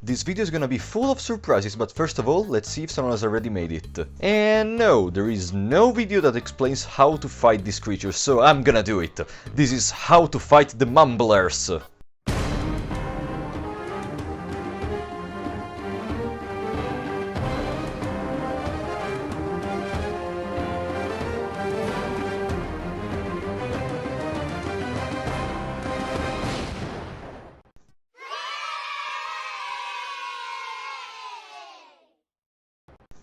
This video is gonna be full of surprises, but first of all, let's see if someone has already made it. And no, there is no video that explains how to fight these creatures, so I'm gonna do it. This is how to fight the Mumblers.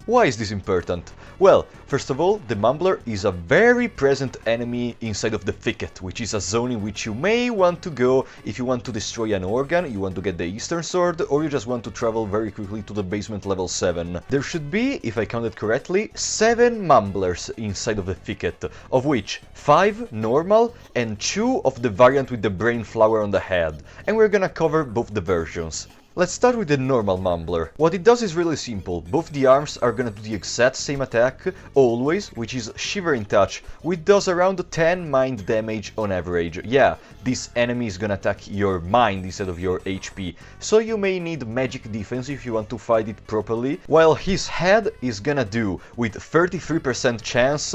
Why is this important? Well, first of all, the Mumbler is a very present enemy inside of the Thicket, which is a zone in which you may want to go if you want to destroy an organ, you want to get the Eastern Sword, or you just want to travel very quickly to the basement level 7. There should be, if I counted correctly, 7 Mumblers inside of the Thicket, of which 5 normal and 2 of the variant with the brain flower on the head, and we're gonna cover both the versions. Let's start with the normal Mumbler. What it does is really simple. Both the arms are gonna do the exact same attack, always, which is Shivering Touch, which does around 10 mind damage on average. Yeah, this enemy is gonna attack your mind instead of your HP, so you may need magic defense if you want to fight it properly, while his head is gonna do, with 33% chance,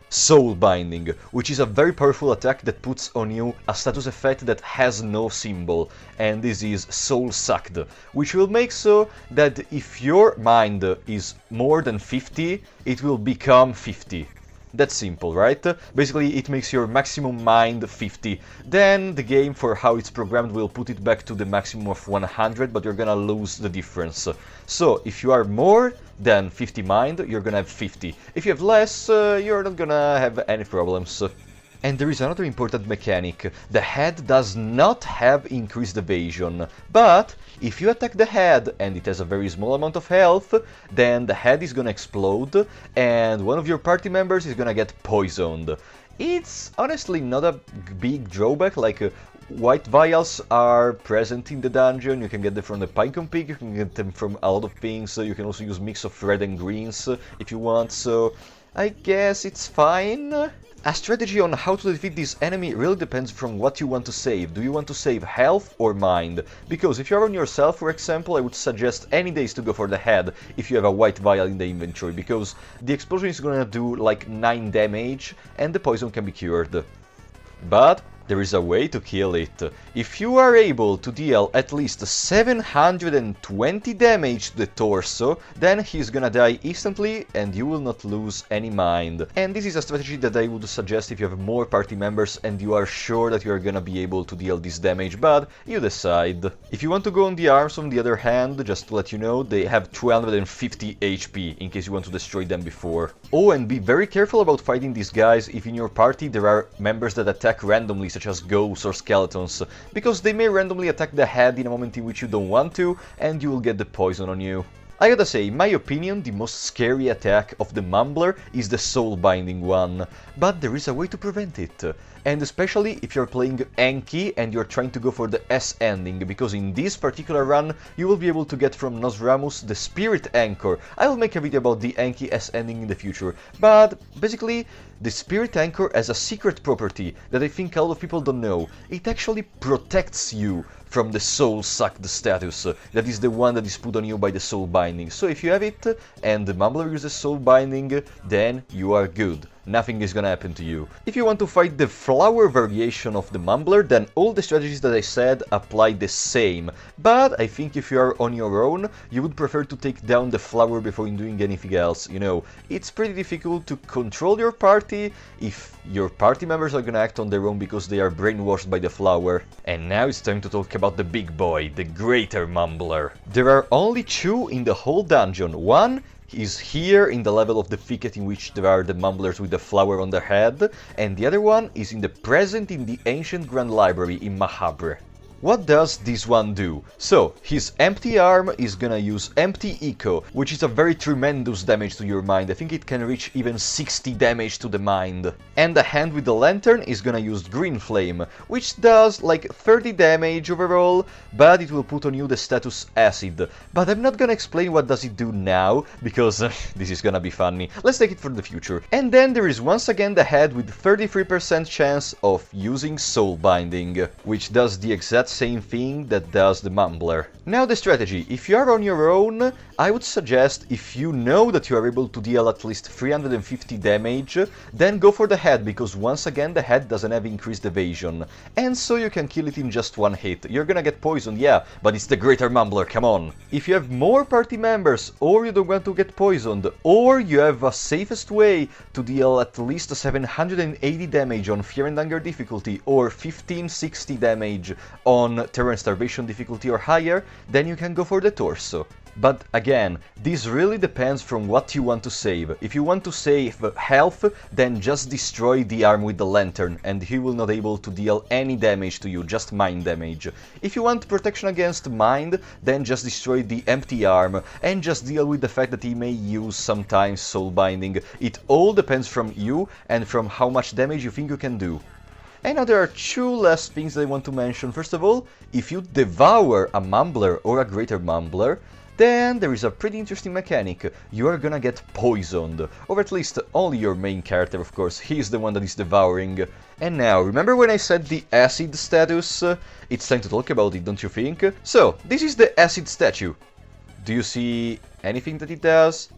Soul Binding, which is a very powerful attack that puts on you a status effect that has no symbol, and this is Soul Sucked, which will make so that if your mind is more than 50, it will become 50. That's simple, right? Basically, it makes your maximum mind 50. Then the game, for how it's programmed, will put it back to the maximum of 100, but you're gonna lose the difference. So, if you are more than 50 mind, you're gonna have 50. If you have less, you're not gonna have any problems. And there is another important mechanic. The head does not have increased evasion, but if you attack the head and it has a very small amount of health, then the head is gonna explode and one of your party members is gonna get poisoned. It's honestly not a big drawback, like white vials are present in the dungeon, you can get them from the Pinecone Peak, you can get them from a lot of things, you can also use mix of red and greens if you want, so I guess it's fine. A strategy on how to defeat this enemy really depends from what you want to save. Do you want to save health or mind? Because if you're on yourself, for example, I would suggest any days to go for the head if you have a white vial in the inventory, because the explosion is gonna do like 9 damage and the poison can be cured. But there is a way to kill it. If you are able to deal at least 720 damage to the torso, then he's gonna die instantly and you will not lose any mind. And this is a strategy that I would suggest if you have more party members and you are sure that you are gonna be able to deal this damage, but you decide. If you want to go on the arms, on the other hand, just to let you know, they have 250 HP in case you want to destroy them before. Oh, and be very careful about fighting these guys if in your party there are members that attack randomly, such as ghosts or skeletons, because they may randomly attack the head in a moment in which you don't want to, and you will get the poison on you. I gotta say, in my opinion, the most scary attack of the Mumbler is the Soul Binding one, but there is a way to prevent it. And especially if you're playing Enki and you're trying to go for the S ending, because in this particular run you will be able to get from Nosramus the Spirit Anchor. I will make a video about the Enki S ending in the future, but basically the Spirit Anchor has a secret property that I think a lot of people don't know. It actually protects you from the Soul Sucked status, that is the one that is put on you by the Soul Binding. So if you have it and the Mumbler uses Soul Binding, then you are good. Nothing is gonna happen to you. If you want to fight the flower variation of the Mumbler, then all the strategies that I said apply the same. But I think if you are on your own, you would prefer to take down the flower before doing anything else. You know, it's pretty difficult to control your party if your party members are gonna act on their own because they are brainwashed by the flower. And now it's time to talk about the big boy, the greater Mumbler. There are only 2 in the whole dungeon. One is here in the level of the Thicket in which there are the Mumblers with the flower on their head, and the other one is in the present in the Ancient Grand Library in Mahabre. What does this one do? So, his empty arm is gonna use Empty Echo, which is a very tremendous damage to your mind. I think it can reach even 60 damage to the mind. And the hand with the lantern is gonna use Green Flame, which does like 30 damage overall, but it will put on you the status Acid. But I'm not gonna explain what does it do now, because this is gonna be funny. Let's take it for the future. And then there is once again the head with 33% chance of using Soul Binding, which does the exact that same thing that does the Mumbler. Now the strategy. If you are on your own, I would suggest, if you know that you are able to deal at least 350 damage, then go for the head, because once again the head doesn't have increased evasion, and so you can kill it in just one hit. You're gonna get poisoned, yeah, but it's the greater Mumbler, come on. If you have more party members, or you don't want to get poisoned, or you have a safest way to deal at least 780 damage on Fear and Hunger difficulty, or 1560 damage on Terror and Starvation difficulty or higher, then you can go for the torso. But again, this really depends from what you want to save. If you want to save health, then just destroy the arm with the lantern, and he will not able to deal any damage to you, just mind damage. If you want protection against mind, then just destroy the empty arm, and just deal with the fact that he may use sometimes soul binding. It all depends from you, and from how much damage you think you can do. And now there are two last things that I want to mention. First of all, if you devour a Mumbler or a greater Mumbler, then there is a pretty interesting mechanic. You are gonna get poisoned, or at least only your main character, of course. He's the one that is devouring. And now, remember when I said the acid status? It's time to talk about it, don't you think? So, this is the acid statue. Do you see anything that it does?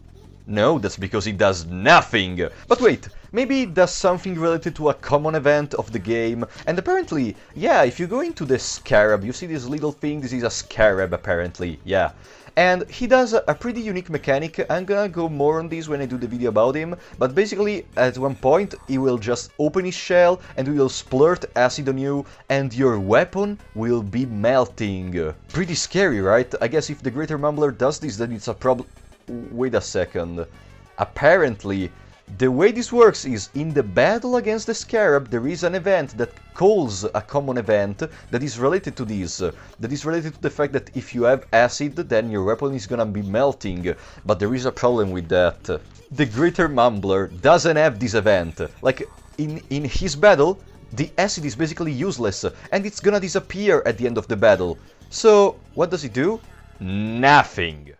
No, that's because it does nothing! But wait, maybe it does something related to a common event of the game, and apparently, yeah, if you go into the scarab, you see this little thing, this is a scarab apparently, yeah. And he does a pretty unique mechanic. I'm gonna go more on this when I do the video about him, but basically at one point he will just open his shell and he will splurt acid on you and your weapon will be melting. Pretty scary, right? I guess if the Greater Mumbler does this, then it's a problem. Wait a second. Apparently, the way this works is, in the battle against the Scarab, there is an event that calls a common event that is related to this. That is related to the fact that if you have acid, then your weapon is gonna be melting. But there is a problem with that. The Greater Mumbler doesn't have this event. Like, in his battle, the acid is basically useless, and it's gonna disappear at the end of the battle. So, what does it do? Nothing.